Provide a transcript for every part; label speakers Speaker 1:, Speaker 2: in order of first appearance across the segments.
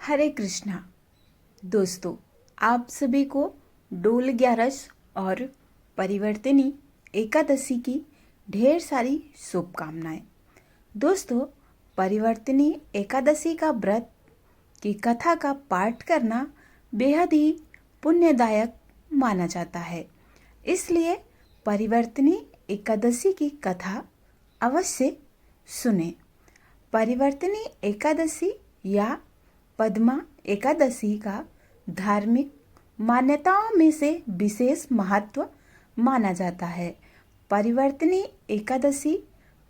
Speaker 1: हरे कृष्णा। दोस्तों, आप सभी को डोल 11 और परिवर्तिनी एकादशी की ढेर सारी शुभकामनाएं। दोस्तों, परिवर्तिनी एकादशी का व्रत की कथा का पाठ करना बेहद ही पुण्यदायक माना जाता है। इसलिए परिवर्तिनी एकादशी की कथा अवश्य सुने। परिवर्तिनी एकादशी या पद्मा एकादशी का धार्मिक मान्यताओं में से विशेष महत्व माना जाता है। परिवर्तिनी एकादशी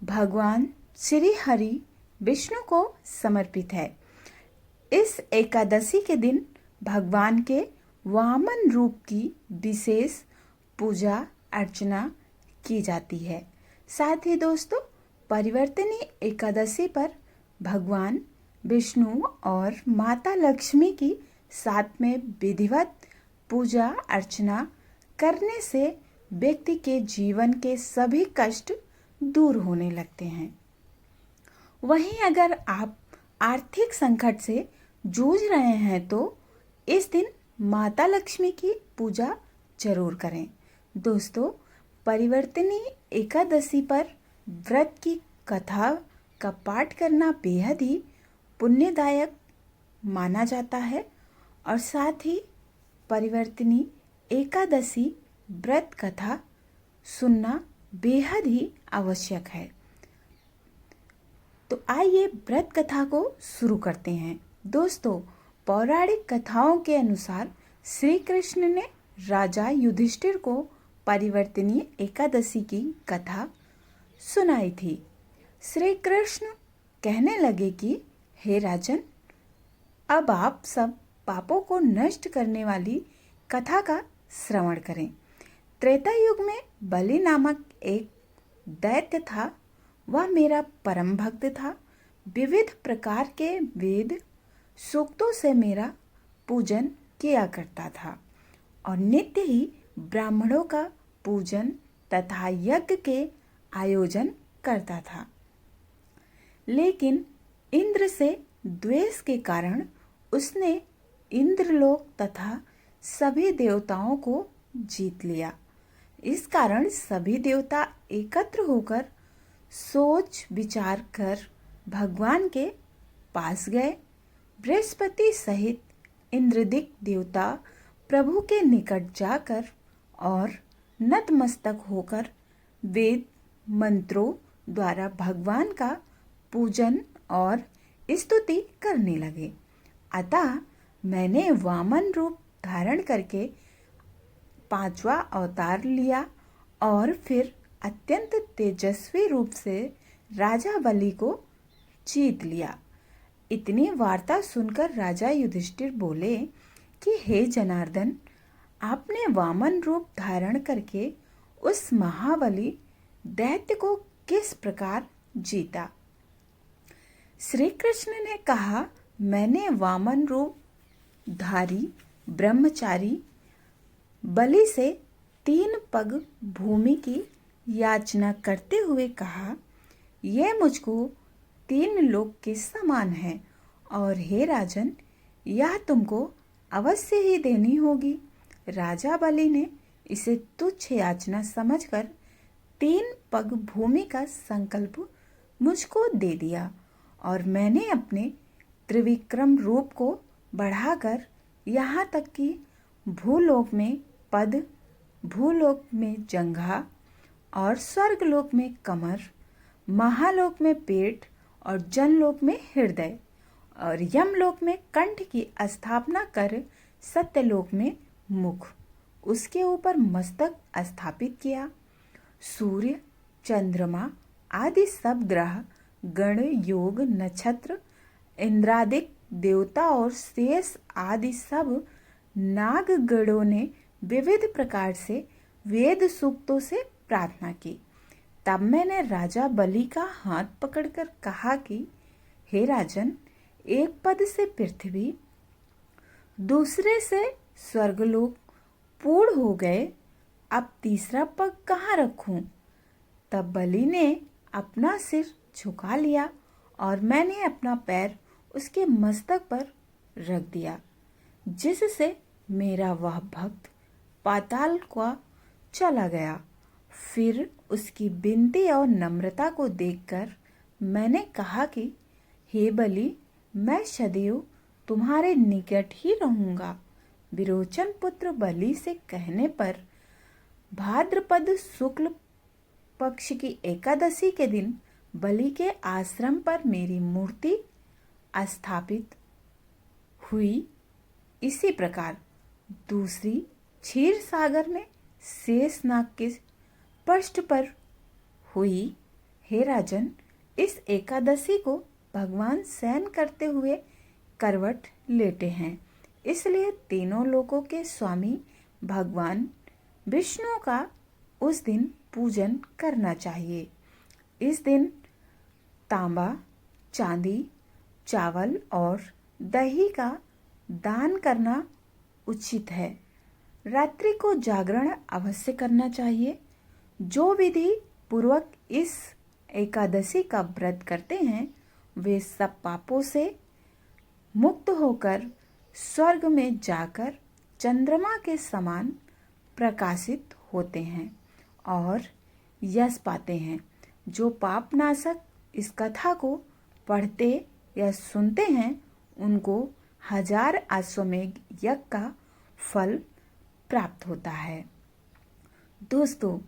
Speaker 1: भगवान श्री हरि विष्णु को समर्पित है। इस एकादशी के दिन भगवान के वामन रूप की विशेष पूजा अर्चना की जाती है। साथ ही दोस्तों, परिवर्तिनी एकादशी पर भगवान विष्णु और माता लक्ष्मी की साथ में विधिवत पूजा अर्चना करने से व्यक्ति के जीवन के सभी कष्ट दूर होने लगते हैं। वहीं अगर आप आर्थिक संकट से जूझ रहे हैं तो इस दिन माता लक्ष्मी की पूजा जरूर करें। दोस्तों, परिवर्तिनी एकादशी पर व्रत की कथा का पाठ करना बेहद ही पुण्यदायक माना जाता है और साथ ही परिवर्तिनी एकादशी व्रत कथा सुनना बेहद ही आवश्यक है। तो आइए व्रत कथा को शुरू करते हैं। दोस्तों, पौराणिक कथाओं के अनुसार श्री कृष्ण ने राजा युधिष्ठिर को परिवर्तिनी एकादशी की कथा सुनाई थी। श्री कृष्ण कहने लगे कि हे राजन, अब आप सब पापों को नष्ट करने वाली कथा का श्रवण करें। त्रेता युग में बलि नामक एक दैत्य था। वह मेरा परम भक्त था। विविध प्रकार के वेद सूक्तों से मेरा पूजन किया करता था और नित्य ही ब्राह्मणों का पूजन तथा यज्ञ के आयोजन करता था। लेकिन इंद्र से द्वेष के कारण उसने इंद्रलोक तथा सभी देवताओं को जीत लिया। इस कारण सभी देवता एकत्र होकर सोच विचार कर भगवान के पास गए। बृहस्पति सहित इंद्रदिक देवता प्रभु के निकट जाकर और नतमस्तक होकर वेद मंत्रों द्वारा भगवान का पूजन और स्तुति करने लगे। अतः मैंने वामन रूप धारण करके 5वां अवतार लिया और फिर अत्यंत तेजस्वी रूप से राजा बलि को जीत लिया। इतनी वार्ता सुनकर राजा युधिष्ठिर बोले कि हे जनार्दन, आपने वामन रूप धारण करके उस महाबली दैत्य को किस प्रकार जीता? श्री कृष्ण ने कहा, मैंने वामन रूप धारी ब्रह्मचारी बलि से 3 पग भूमि की याचना करते हुए कहा, यह मुझको 3 लोक के समान है और हे राजन, यह तुमको अवश्य ही देनी होगी। राजा बलि ने इसे तुच्छ याचना समझकर 3 पग भूमि का संकल्प मुझको दे दिया और मैंने अपने त्रिविक्रम रूप को बढ़ाकर यहाँ तक कि भूलोक में पद, भूलोक में जंघा और स्वर्गलोक में कमर, महालोक में पेट और जनलोक में हृदय और यमलोक में कंठ की स्थापना कर सत्यलोक में मुख, उसके ऊपर मस्तक स्थापित किया। सूर्य, चंद्रमा आदि सब ग्रह, गण, योग, नक्षत्र, इंद्रादिक देवता और शेष आदि सब नागगणों ने विविध प्रकार से वेद सूक्तों से प्रार्थना की। तब मैंने राजा बलि का हाथ पकड़कर कहा कि हे राजन, एक पद से पृथ्वी, दूसरे से स्वर्गलोक पूर्ण हो गए, अब तीसरा पग कहाँ रखूं? तब बलि ने अपना सिर झुका लिया और मैंने अपना पैर उसके मस्तक पर रख दिया, जिससे मेरा वह भक्त पाताल का चला गया। फिर उसकी विनती और नम्रता को देखकर मैंने कहा कि हे बलि, मैं सदैव तुम्हारे निकट ही रहूंगा। विरोचन पुत्र बलि से कहने पर भाद्रपद शुक्ल पक्ष की एकादशी के दिन बलि के आश्रम पर मेरी मूर्ति स्थापित हुई। इसी प्रकार दूसरी क्षीर सागर में शेषनाग के पृष्ठ पर हुई। हे राजन, इस एकादशी को भगवान शयन करते हुए करवट लेते हैं, इसलिए तीनों लोकों के स्वामी भगवान विष्णु का उस दिन पूजन करना चाहिए। इस दिन तांबा, चांदी, चावल और दही का दान करना उचित है। रात्रि को जागरण अवश्य करना चाहिए। जो विधि पूर्वक इस एकादशी का व्रत करते हैं वे सब पापों से मुक्त होकर स्वर्ग में जाकर चंद्रमा के समान प्रकाशित होते हैं और यश पाते हैं। जो पापनाशक इस कथा को पढ़ते या सुनते हैं उनको 1000 अश्वमेध यज्ञ का फल प्राप्त होता है। दोस्तों,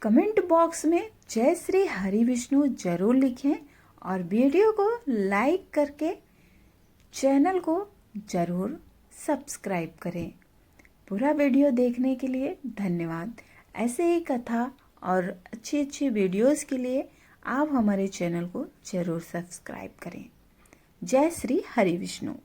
Speaker 1: कमेंट बॉक्स में जय श्री हरि विष्णु जरूर लिखें और वीडियो को लाइक करके चैनल को जरूर सब्सक्राइब करें। पूरा वीडियो देखने के लिए धन्यवाद। ऐसे ही कथा और अच्छी अच्छी वीडियोस के लिए आप हमारे चैनल को जरूर सब्सक्राइब करें। जय श्री हरि विष्णु।